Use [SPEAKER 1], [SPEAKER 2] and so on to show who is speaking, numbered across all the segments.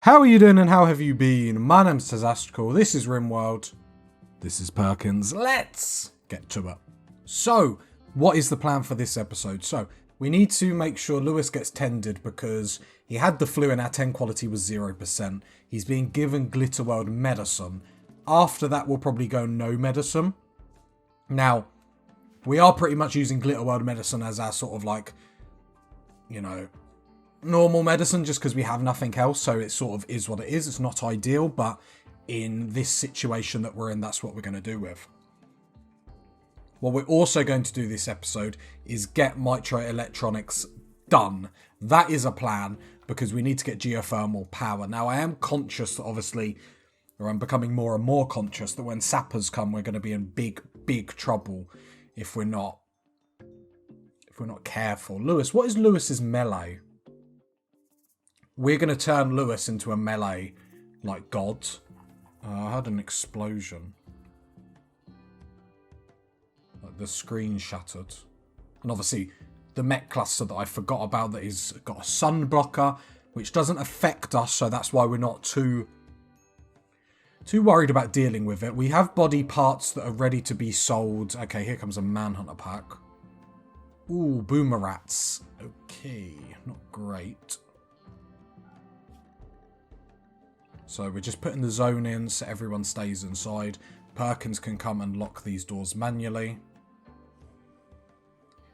[SPEAKER 1] How are you doing and how have you been? My name's Cassandra. This is Rimworld. This is Perkins. Let's get to it. So, what is the plan for this episode? So, we need to make sure Lewis gets tended because he had the flu and our 10 quality was 0%. He's being given Glitterworld medicine. After that, we'll probably go no medicine. Now, we are pretty much using Glitterworld medicine as our sort of like, you know, normal medicine just because we have nothing else, so it sort of is what it is. It's not ideal, but in this situation that we're in, that's what we're going to do with. What we're also going to do this episode is get Micro Electronics done. That is a plan because we need to get geothermal power. Now, I am conscious that obviously, or I'm becoming more and more conscious that when sappers come, we're going to be in big trouble if we're not careful. Lewis, what is Lewis's melee? We're going to turn Lewis into a melee, like god. I had an explosion. Like the screen shattered. And obviously, the mech cluster that I forgot about that is got a sun blocker, which doesn't affect us, so that's why we're not too worried about dealing with it. We have body parts that are ready to be sold. Okay, here comes a manhunter pack. Ooh, boomerats. Okay, not great. So we're just putting the zone in so everyone stays inside. Perkins can come and lock these doors manually.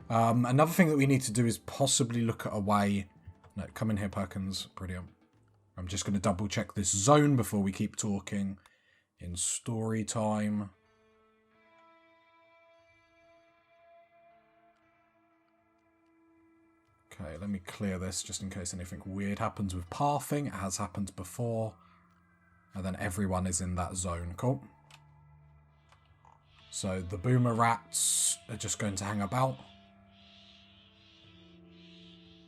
[SPEAKER 1] Another thing that we need to do is possibly look at a way... No, come in here, Perkins. Brilliant. I'm just going to double check this zone before we keep talking. In story time. Okay, let me clear this just in case anything weird happens with pathing. It has happened before. And then everyone is in that zone. Cool. So the boomer rats are just going to hang about.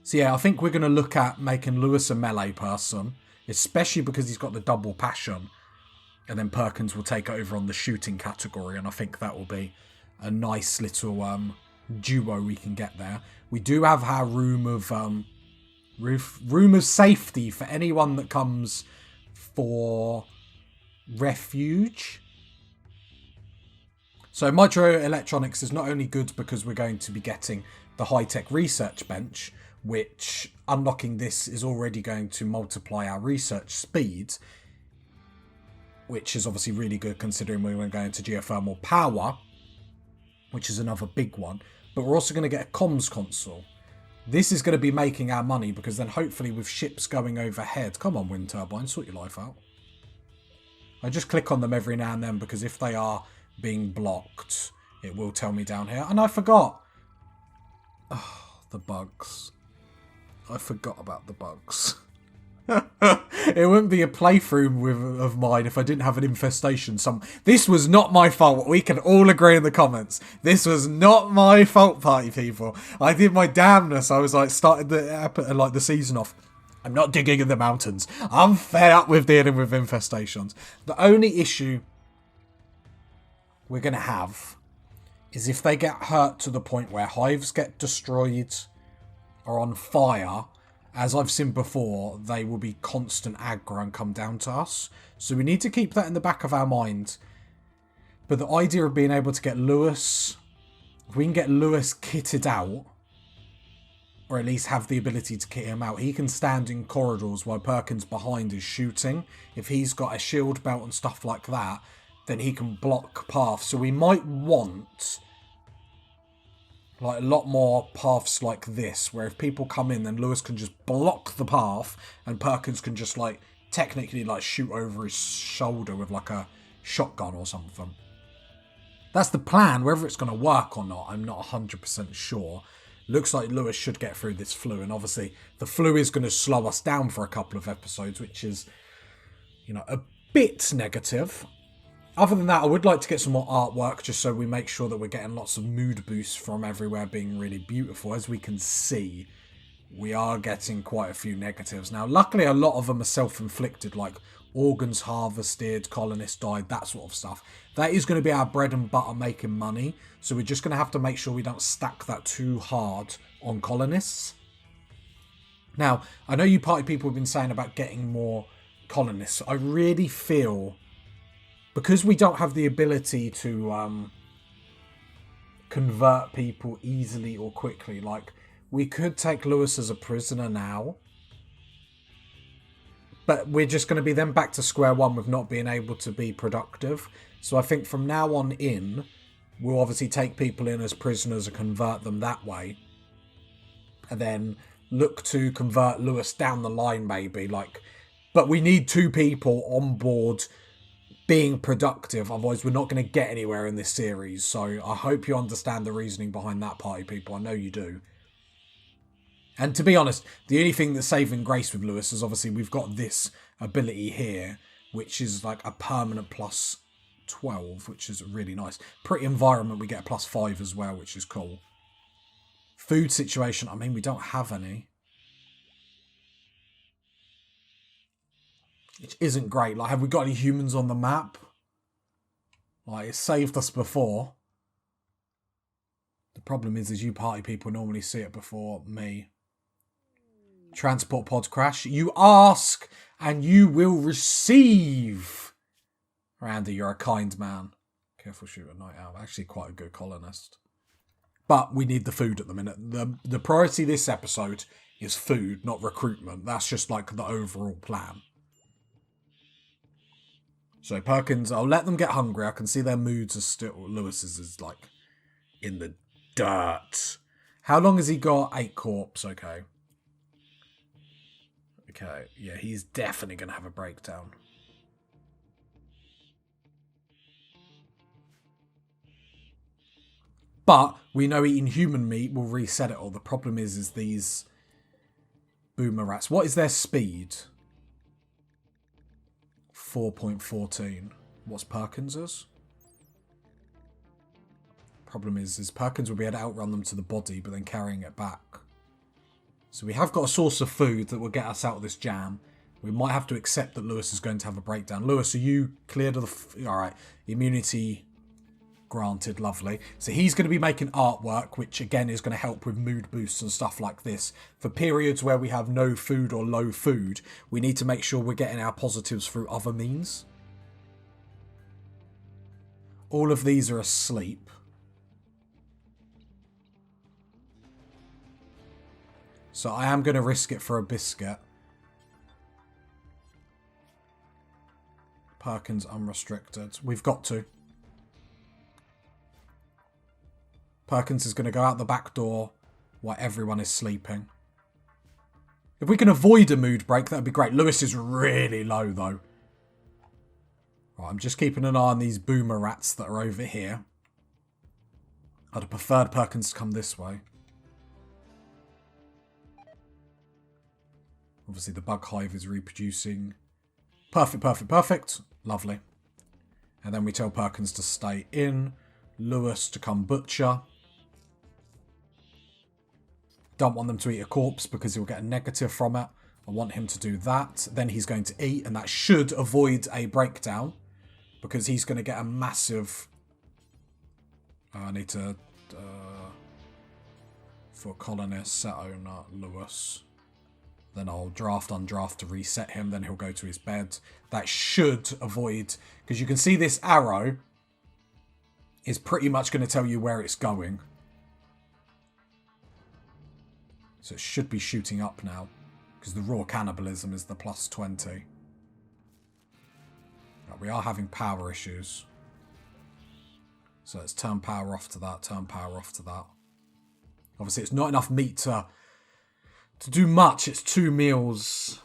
[SPEAKER 1] So yeah, I think we're going to look at making Lewis a melee person. Especially because he's got the double passion. And then Perkins will take over on the shooting category. And I think that will be a nice little duo we can get there. We do have our room of safety for anyone that comes... for refuge. So Micro Electronics is not only good because we're going to be getting the high-tech research bench, which unlocking this is already going to multiply our research speed, which is obviously really good considering we're going to geothermal power, which is another big one. But we're also going to get a comms console. This is going to be making our money because then hopefully with ships going overhead... Come on, wind turbine, sort your life out. I just click on them every now and then because if they are being blocked, it will tell me down here. And I forgot. Oh, the bugs. I forgot about the bugs. It wouldn't be a playthrough of mine if I didn't have an infestation. This was not my fault. We can all agree in the comments. This was not my fault, party people. I did my damnness. I was like, started the season off. I'm not digging in the mountains. I'm fed up with dealing with infestations. The only issue we're going to have is if they get hurt to the point where hives get destroyed or on fire. As I've seen before, they will be constant aggro and come down to us. So we need to keep that in the back of our mind. But the idea of being able to get Lewis... If we can get Lewis kitted out, or at least have the ability to kit him out, he can stand in corridors while Perkins behind is shooting. If he's got a shield belt and stuff like that, then he can block paths. So we might want... like a lot more paths like this, where if people come in, then Lewis can just block the path, and Perkins can just like technically like shoot over his shoulder with like a shotgun or something. That's the plan. Whether it's going to work or not, I'm not 100% sure. Looks like Lewis should get through this flu, and obviously the flu is going to slow us down for a couple of episodes, which is, you know, a bit negative. Other than that, I would like to get some more artwork just so we make sure that we're getting lots of mood boosts from everywhere being really beautiful. As we can see, we are getting quite a few negatives. Now, luckily, a lot of them are self-inflicted, like organs harvested, colonists died, that sort of stuff. That is going to be our bread and butter making money. So we're just going to have to make sure we don't stack that too hard on colonists. Now, I know you party people have been saying about getting more colonists. I really feel, because we don't have the ability to convert people easily or quickly, like, we could take Lewis as a prisoner now, but we're just going to be then back to square one with not being able to be productive. So I think from now on in, we'll obviously take people in as prisoners and convert them that way. And then look to convert Lewis down the line, maybe. Like, but we need 2 people on board being productive. Otherwise, we're not going to get anywhere in this series. So I hope you understand the reasoning behind that, party people. I know you do. And to be honest, the only thing that's saving grace with Lewis is obviously we've got this ability here, which is like a permanent plus 12, which is really nice. Pretty environment, we get a plus 5 as well, which is cool. Food situation, I mean, we don't have any. Which isn't great. Like, have we got any humans on the map? Like, it saved us before. The problem is you party people normally see it before me. Transport pod crash. You ask and you will receive. Randy, you're a kind man. Careful shooter, night owl. Actually quite a good colonist. But we need the food at the minute. The priority this episode is food, not recruitment. That's just like the overall plan. So Perkins, I'll let them get hungry. I can see their moods are still... Lewis's is like in the dirt. How long has he got? 8 corpse, okay. Okay, yeah, he's definitely going to have a breakdown. But we know eating human meat will reset it all. The problem is these boomer rats. What is their speed? 4.14. What's Perkins's? Problem is Perkins will be able to outrun them to the body, but then carrying it back. So we have got a source of food that will get us out of this jam. We might have to accept that Lewis is going to have a breakdown. Lewis, are you cleared of the... Alright, immunity granted, lovely. So he's going to be making artwork, which again is going to help with mood boosts and stuff like this. For periods where we have no food or low food, we need to make sure we're getting our positives through other means. All of these are asleep. So I am going to risk it for a biscuit. Perkins unrestricted. We've got to. Perkins is going to go out the back door while everyone is sleeping. If we can avoid a mood break, that would be great. Lewis is really low, though. Right, I'm just keeping an eye on these boomer rats that are over here. I'd have preferred Perkins to come this way. Obviously, the bug hive is reproducing. Perfect, perfect, perfect. Lovely. And then we tell Perkins to stay in. Lewis to come butcher. Don't want them to eat a corpse because he'll get a negative from it. I want him to do that. Then he's going to eat, and that should avoid a breakdown because he's going to get a massive... I need to... for colonist, set owner, Lewis. Then I'll draft, undraft to reset him. Then he'll go to his bed. That should avoid... Because you can see this arrow is pretty much going to tell you where it's going. So it should be shooting up now. Because the raw cannibalism is the plus 20. Right, we are having power issues. So let's turn power off to that. Turn power off to that. Obviously it's not enough meat to do much. It's 2 meals.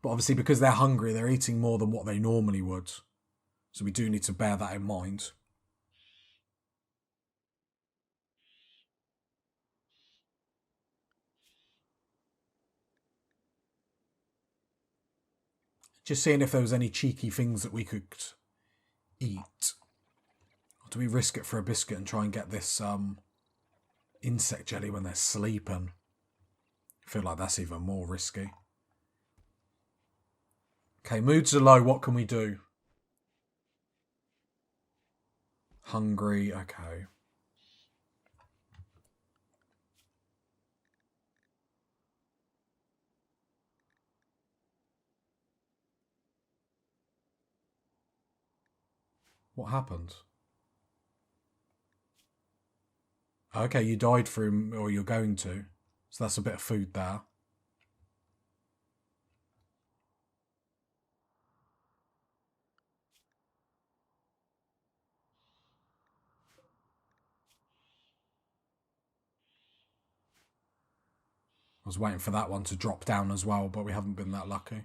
[SPEAKER 1] But obviously because they're hungry, they're eating more than what they normally would. So we do need to bear that in mind. Just seeing if there was any cheeky things that we could eat. Or do we risk it for a biscuit and try and get this insect jelly when they're sleeping? I feel like that's even more risky. Okay, moods are low. What can we do? Hungry. Okay. What happened? Okay, you died for him, or you're going to. So that's a bit of food there. I was waiting for that one to drop down as well, but we haven't been that lucky.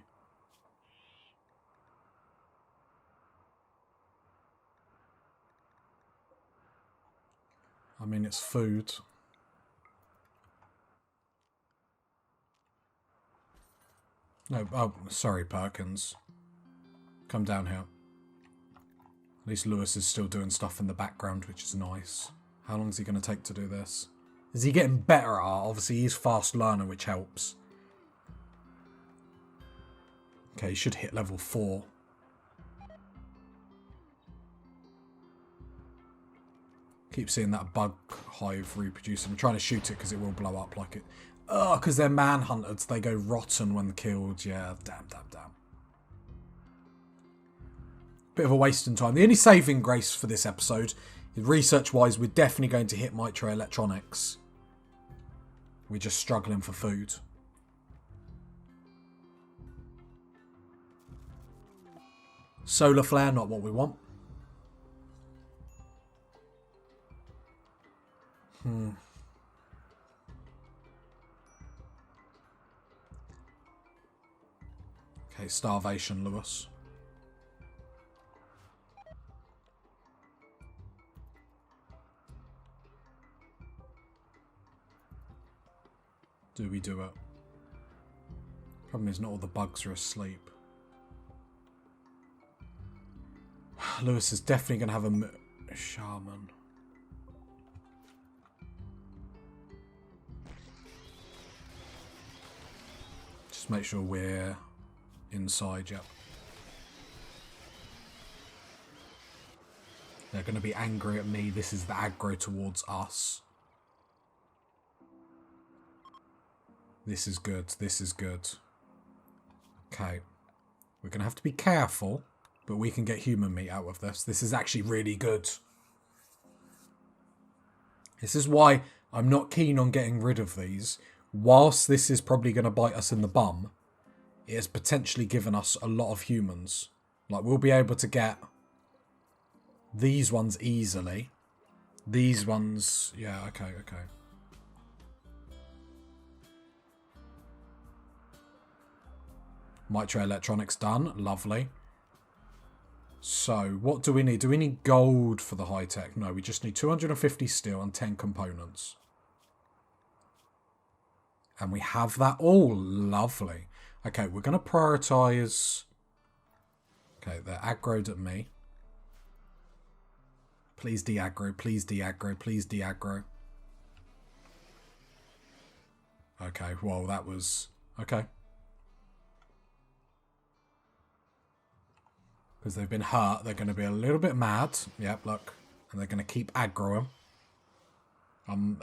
[SPEAKER 1] I mean, it's food. No, oh, sorry, Perkins. Come down here. At least Lewis is still doing stuff in the background, which is nice. How long is he going to take to do this? Is he getting better at art? Obviously, he's fast learner, which helps. Okay, he should hit level 4. Keep seeing that bug hive reproduce. I'm trying to shoot it because it will blow up like it. Oh, because they're manhunters. They go rotten when killed. Yeah, damn. Bit of a waste in time. The only saving grace for this episode is research-wise, we're definitely going to hit microelectronics. We're just struggling for food. Solar flare, not what we want. Okay, starvation, Lewis. Do we do it? Problem is, not all the bugs are asleep. Lewis is definitely going to have a shaman. Just make sure we're inside, yep. They're going to be angry at me. This is the aggro towards us. This is good. This is good. Okay. We're going to have to be careful, but we can get human meat out of this. This is actually really good. This is why I'm not keen on getting rid of these. Whilst this is probably going to bite us in the bum, it has potentially given us a lot of humans. Like, we'll be able to get these ones easily. These ones... Yeah, okay. Microelectronics done. Lovely. So, what do we need? Do we need gold for the high-tech? No, we just need 250 steel and 10 components. And we have that all. Lovely. Okay, we're going to prioritise... Okay, they're aggroed at me. Please de-aggro, please de-aggro, please de-aggro. Okay, well, that was... Okay. Because they've been hurt, they're going to be a little bit mad. Yep, look. And they're going to keep aggroing.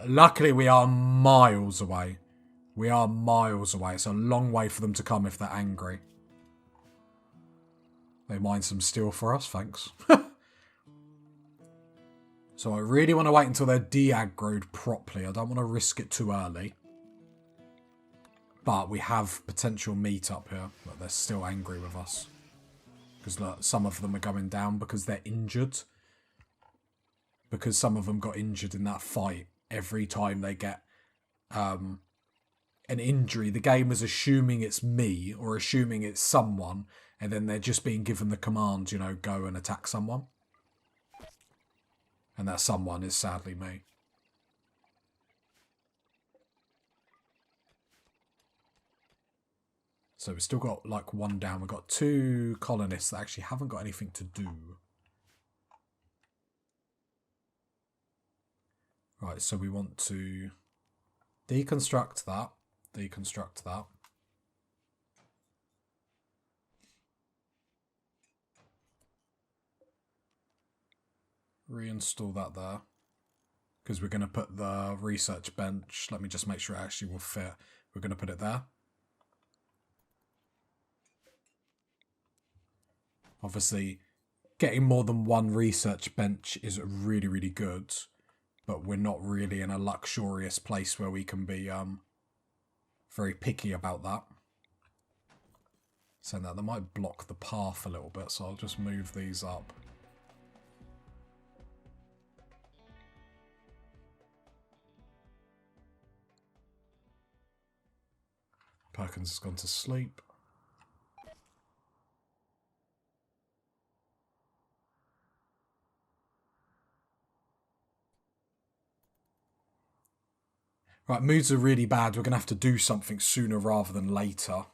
[SPEAKER 1] Luckily, we are miles away. We are miles away. It's a long way for them to come if they're angry. They mine some steel for us, thanks. So I really want to wait until they're de-aggroed properly. I don't want to risk it too early. But we have potential meat up here. But they're still angry with us. Because look, some of them are going down because they're injured. Because some of them got injured in that fight. Every time they get an injury, the game is assuming it's me or assuming it's someone. And then they're just being given the command, you know, go and attack someone. And that someone is sadly me. So we've still got like one down. We've got 2 colonists that actually haven't got anything to do. Right, so we want to deconstruct that. Deconstruct that. Reinstall that there. Because we're going to put the research bench. Let me just make sure it actually will fit. We're going to put it there. Obviously, getting more than one research bench is really, really good, but we're not really in a luxurious place where we can be very picky about that. So that might block the path a little bit, so I'll just move these up. Perkins has gone to sleep. Right, moods are really bad. We're going to have to do something sooner rather than later.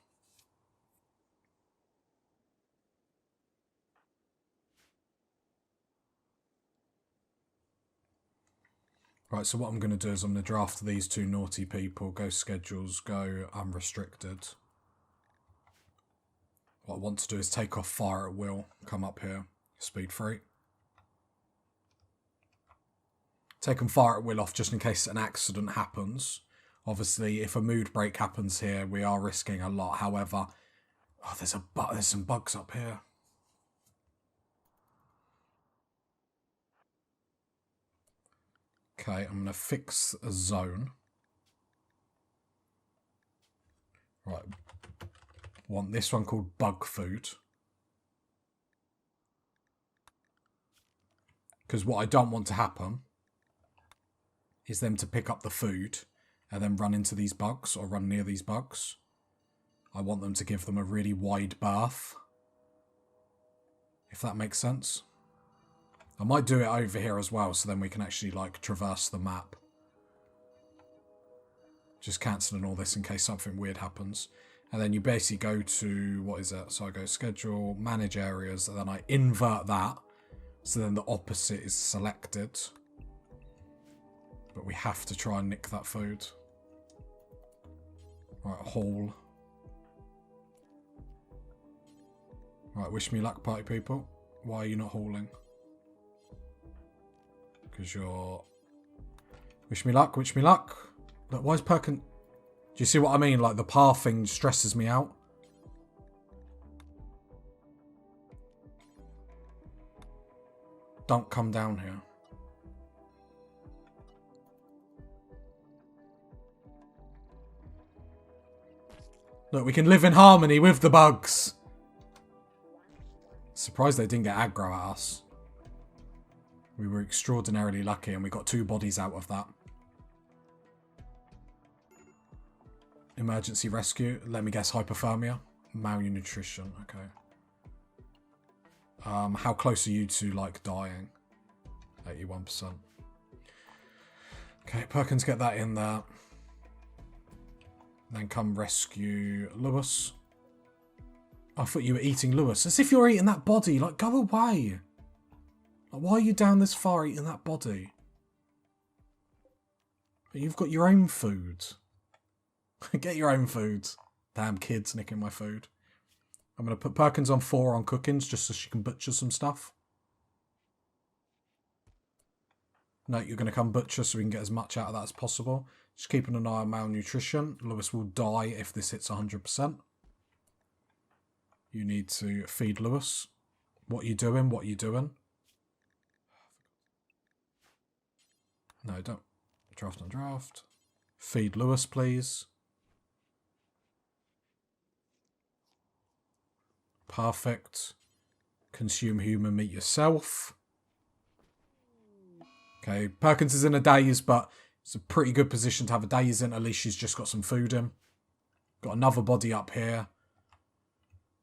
[SPEAKER 1] Right, so what I'm going to do is I'm going to draft these two naughty people, go schedules, go unrestricted. What I want to do is take off fire at will, come up here, speed 3. Taking fire at will off just in case an accident happens. Obviously, if a mood break happens here, we are risking a lot. However, oh, there's some bugs up here. Okay, I'm going to fix a zone. Right. Want this one called bug food. Because what I don't want to happen is them to pick up the food and then run into these bugs or run near these bugs. I want them to give them a really wide berth. If that makes sense. I might do it over here as well, so then we can actually, like, traverse the map. Just cancelling all this in case something weird happens. And then you basically go to, what is it? So I go schedule, manage areas, and then I invert that. So then the opposite is selected. But we have to try and nick that food. Right, haul. Right, wish me luck, party people. Why are you not hauling? Because you're... Wish me luck, wish me luck. Look, why is Perkins... Do you see what I mean? Like, the path thing stresses me out. Don't come down here. Look, we can live in harmony with the bugs. Surprised they didn't get aggro at us. We were extraordinarily lucky and we got 2 bodies out of that. Emergency rescue. Let me guess, hypothermia. Malnutrition. Okay. How close are you to, like, dying? 81%. Okay, Perkins, get that in there. Then come rescue Lewis. I thought you were eating Lewis. As if you're eating that body. Like, go away. Like, why are you down this far eating that body? You've got your own food. Get your own food. Damn kids nicking my food. I'm going to put Perkins on 4 on cookings just so she can butcher some stuff. No, you're going to come butcher so we can get as much out of that as possible. Just keeping an eye on malnutrition. Lewis will die if this hits 100%. You need to feed Lewis. What are you doing? What are you doing? No, don't. Draft on draft. Feed Lewis, please. Perfect. Consume human meat yourself. Okay, Perkins is in a daze, but it's a pretty good position to have a daze in. At least she's just got some food in. Got another body up here.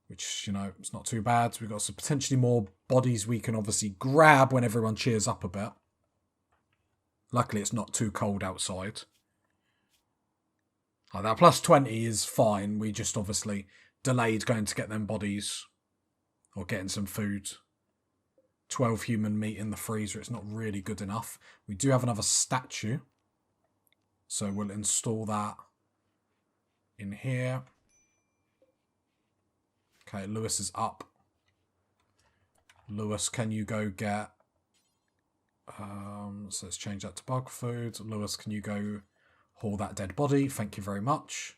[SPEAKER 1] Which, you know, it's not too bad. We've got some potentially more bodies we can obviously grab when everyone cheers up a bit. Luckily, it's not too cold outside. Like, that plus 20 is fine. We just obviously delayed going to get them bodies. Or getting some food. 12 human meat in the freezer. It's not really good enough. We do have another statue. So we'll install that in here. Okay, Lewis is up. Lewis, can you go get... so let's change that to bug food. Lewis, can you go haul that dead body? Thank you very much.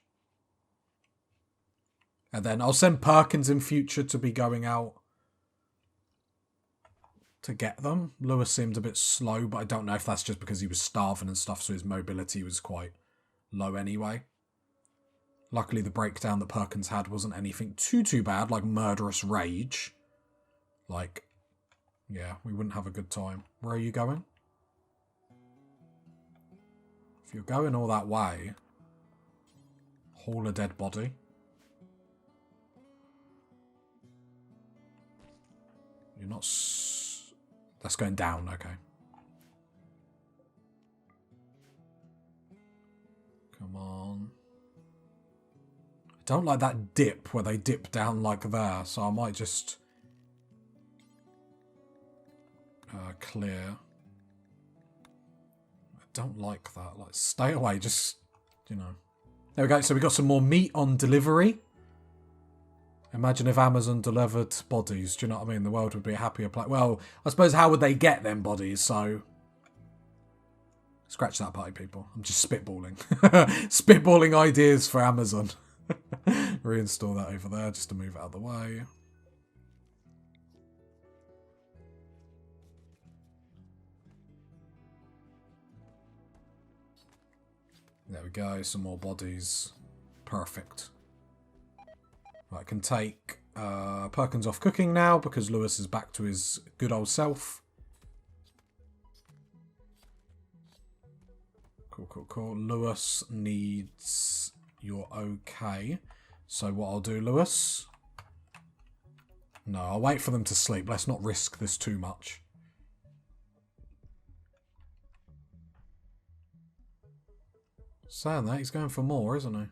[SPEAKER 1] And then I'll send Perkins in future to be going out to get them. Lewis seemed a bit slow, but I don't know if that's just because he was starving and stuff, so his mobility was quite low anyway. Luckily, the breakdown that Perkins had wasn't anything too bad, like murderous rage. Like, yeah, we wouldn't have a good time. Where are you going? If you're going all that way, haul a dead body. You're not... That's going down, okay. Come on. I don't like that dip where they dip down like there, so I might just... clear. I don't like that. Like, stay away, just, you know. There we go, so we got some more meat on delivery. Imagine if Amazon delivered bodies, do you know what I mean? The world would be a happier place. Well, I suppose how would they get them bodies, so... Scratch that party, people. I'm just spitballing. Spitballing ideas for Amazon. Reinstall that over there just to move it out of the way. There we go, some more bodies. Perfect. Right, I can take Perkins off cooking now because Lewis is back to his good old self. Cool. Lewis needs... You're okay. So what I'll do, Lewis... No, I'll wait for them to sleep. Let's not risk this too much. Saying that, he's going for more, isn't he?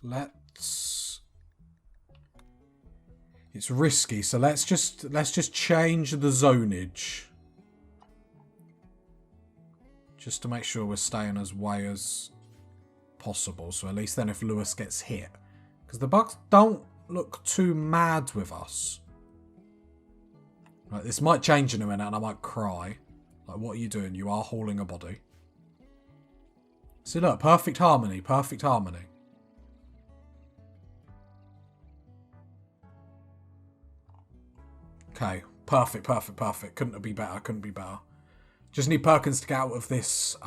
[SPEAKER 1] Let's... It's risky, so let's just change the zonage. Just to make sure we're staying as way as possible. So at least then if Lewis gets hit. Because the bugs don't look too mad with us. Right, this might change in a minute and I might cry. Like, what are you doing? You are hauling a body. See, look, perfect harmony, perfect harmony. Okay, perfect. Couldn't be better. Just need Perkins to get out of this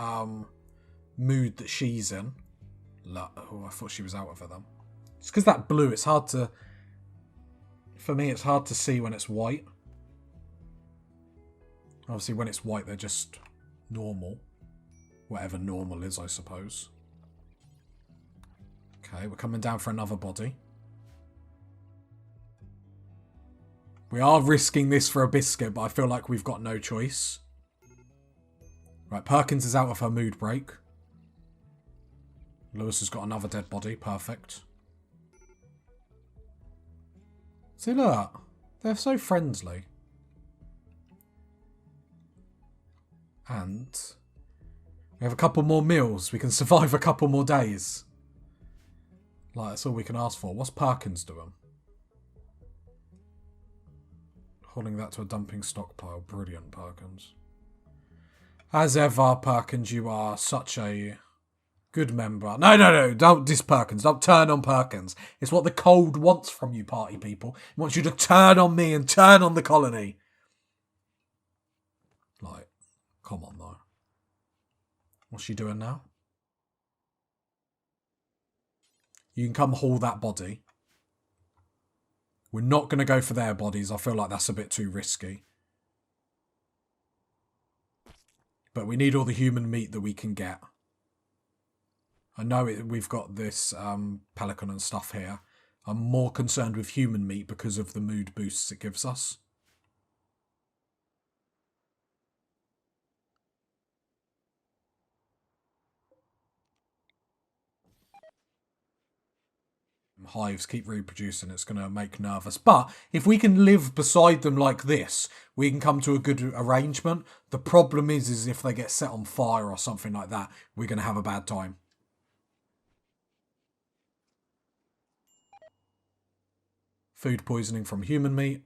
[SPEAKER 1] mood that she's in. Oh, I thought she was out of it then. It's because that blue, it's hard to... For me, it's hard to see when it's white. Obviously, when it's white, they're just normal. Whatever normal is, I suppose. Okay, we're coming down for another body. We are risking this for a biscuit, but I feel like we've got no choice. Right, Perkins is out of her mood break. Lewis has got another dead body. Perfect. See, look. They're so friendly. And we have a couple more meals. We can survive a couple more days. Like, that's all we can ask for. What's Perkins doing? Hauling that to a dumping stockpile. Brilliant, Perkins. As ever, Perkins, you are such a good member. No. Don't diss Perkins. Don't turn on Perkins. It's what the cold wants from you, party people. It wants you to turn on me and turn on the colony. Like, come on, though. What's she doing now? You can come haul that body. We're not going to go for their bodies. I feel like that's a bit too risky. But we need all the human meat that we can get. I know we've got this pelican and stuff here. I'm more concerned with human meat because of the mood boosts it gives us. Hives keep reproducing, it's going to make nervous. But if we can live beside them like this, we can come to a good arrangement. The problem is if they get set on fire or something like that, we're going to have a bad time. Food poisoning from human meat.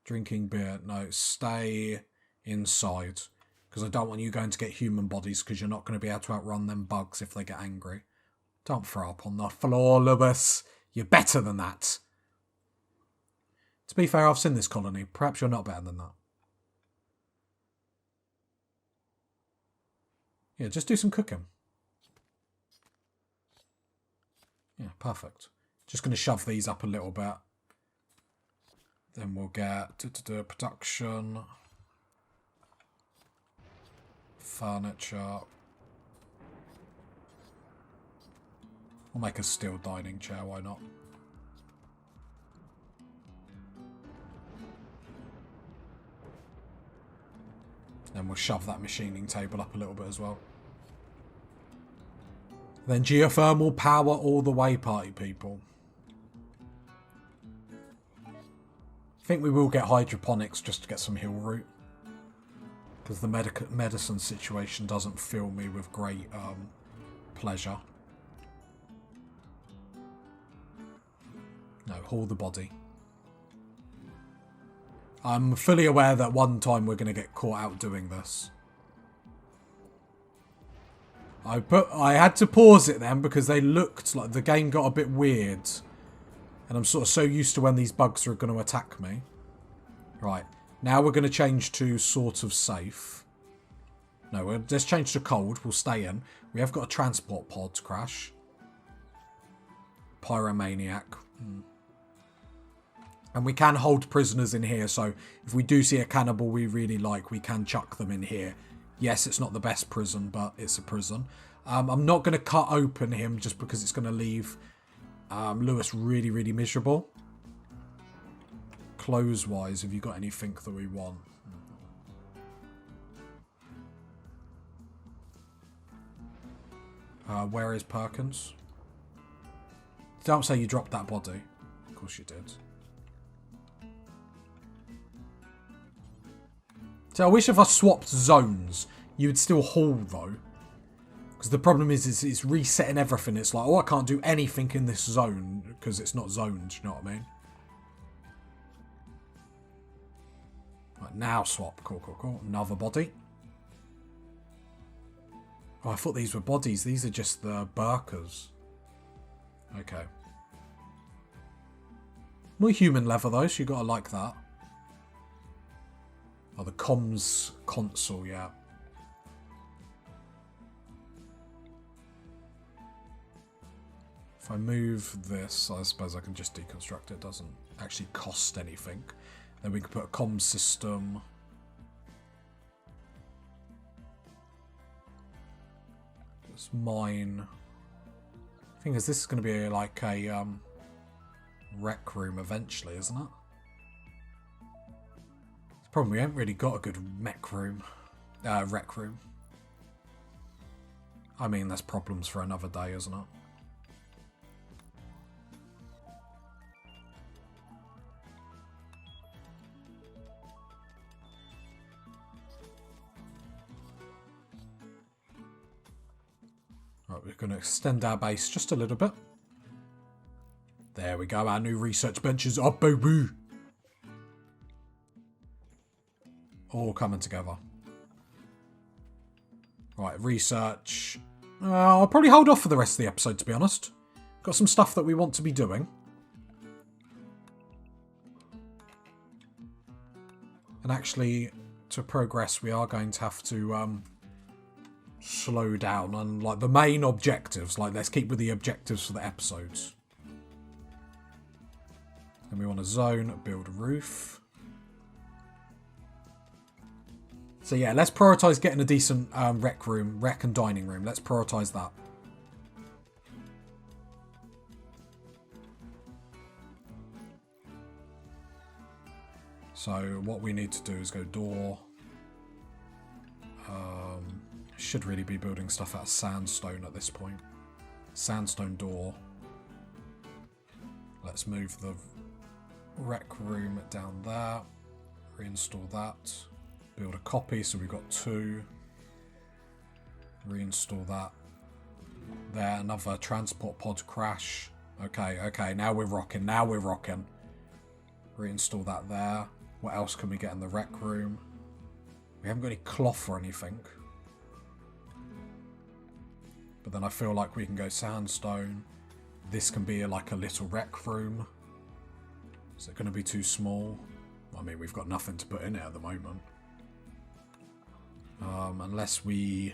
[SPEAKER 1] Drinking beer. No, stay inside. Because I don't want you going to get human bodies because you're not going to be able to outrun them bugs if they get angry. Don't throw up on the floor, Lewis. You're better than that. To be fair, I've seen this colony. Perhaps you're not better than that. Yeah, just do some cooking. Yeah, perfect. Just going to shove these up a little bit. Then we'll get production, furniture. We'll make a steel dining chair, why not? Then we'll shove that machining table up a little bit as well. Then geothermal power all the way, party people. I think we will get hydroponics just to get some hill root. Because the medicine situation doesn't fill me with great pleasure. No, haul the body. I'm fully aware that one time we're going to get caught out doing this. I had to pause it then because they looked like the game got a bit weird. And I'm sort of so used to when these bugs are going to attack me. Right. Now we're going to change to sort of safe. No, let's change to cold. We'll stay in. We have got a transport pod crash. Pyromaniac. And we can hold prisoners in here. So if we do see a cannibal we really like, we can chuck them in here. Yes, it's not the best prison, but it's a prison. I'm not going to cut open him just because it's going to leave Lewis really, really miserable. Clothes-wise, have you got anything that we want? Where is Perkins? Don't say you dropped that body. Of course you did. So I wish if I swapped zones, you would still haul though. Because the problem is it's resetting everything. It's like, oh, I can't do anything in this zone because it's not zoned, you know what I mean? Right, now swap. Cool, cool, cool. Another body. Oh, I thought these were bodies. These are just the burkers. Okay. More human level though, so you gotta like that. Oh, the comms console, yeah. If I move this, I suppose I can just deconstruct it. It doesn't actually cost anything. Then we can put a comms system. It's mine. The thing is, this is going to be like a rec room eventually, isn't it? The problem, we haven't really got a good rec room. I mean, there's problems for another day, isn't it? Right, we're going to extend our base just a little bit. There we go, our new research bench is up, baby! All coming together. Right, research. I'll probably hold off for the rest of the episode, to be honest. Got some stuff that we want to be doing. And actually, to progress, we are going to have to slow down on like the main objectives. Like, let's keep with the objectives for the episodes. And we want a zone, build a roof. So yeah, let's prioritise getting a decent rec and dining room. Let's prioritise that. So what we need to do is go door. Should really be building stuff out of sandstone at this point. Sandstone door. Let's move the rec room down there. Reinstall that. Build a copy, so we've got 2. Reinstall that. There, another transport pod crash. Okay, okay, now we're rocking, now we're rocking. Reinstall that there. What else can we get in the rec room? We haven't got any cloth or anything. But then I feel like we can go sandstone. This can be like a little rec room. Is it going to be too small? I mean, we've got nothing to put in it at the moment. Unless we...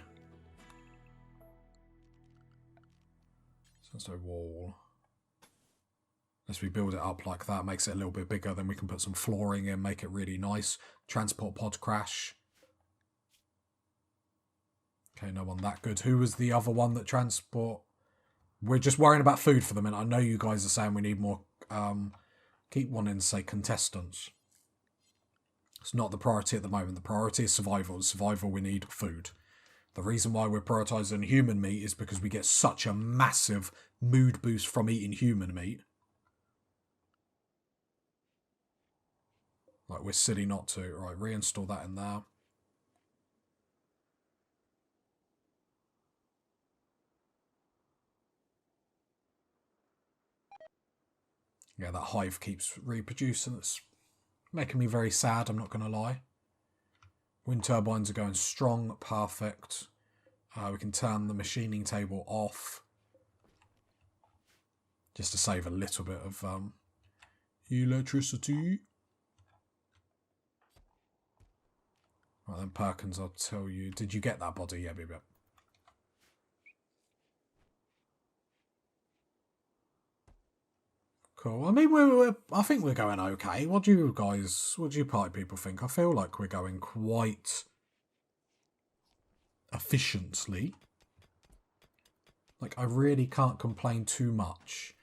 [SPEAKER 1] Sandstone wall. Unless we build it up like that, makes it a little bit bigger, then we can put some flooring in, make it really nice. Transport pod crash. Okay, no one that good. Who was the other one that transport? We're just worrying about food for the minute. I know you guys are saying we need more... keep wanting to say contestants. It's not the priority at the moment. The priority is survival. Survival, we need food. The reason why we're prioritising human meat is because we get such a massive mood boost from eating human meat. Like, we're silly not to. Right, reinstall that in there. Yeah, that hive keeps reproducing. It's making me very sad, I'm not going to lie. Wind turbines are going strong, perfect. We can turn the machining table off. Just to save a little bit of electricity. Right then, Perkins, I'll tell you. Did you get that body? Yeah, baby. Cool. I mean, I think we're going okay. What do you party people think? I feel like we're going quite efficiently. Like, I really can't complain too much.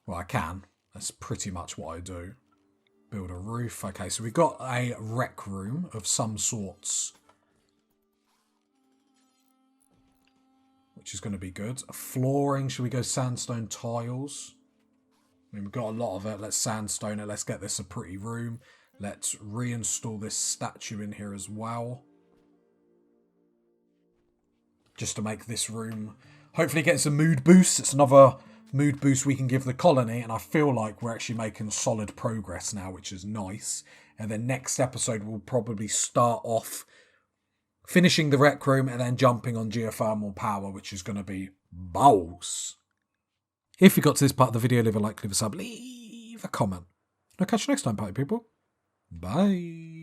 [SPEAKER 1] Well, I can. That's pretty much what I do. Build a roof. Okay, so we've got a rec room of some sorts. Which is going to be good. Flooring. Should we go sandstone tiles? I mean, we've got a lot of it. Let's sandstone it. Let's get this a pretty room. Let's reinstall this statue in here as well. Just to make this room... Hopefully get some mood boosts. It's another mood boost we can give the colony. And I feel like we're actually making solid progress now, which is nice. And then next episode, we'll probably start off finishing the rec room and then jumping on geothermal power, which is going to be balls. If you got to this part of the video, leave a like, leave a sub, leave a comment. And I'll catch you next time, party people. Bye.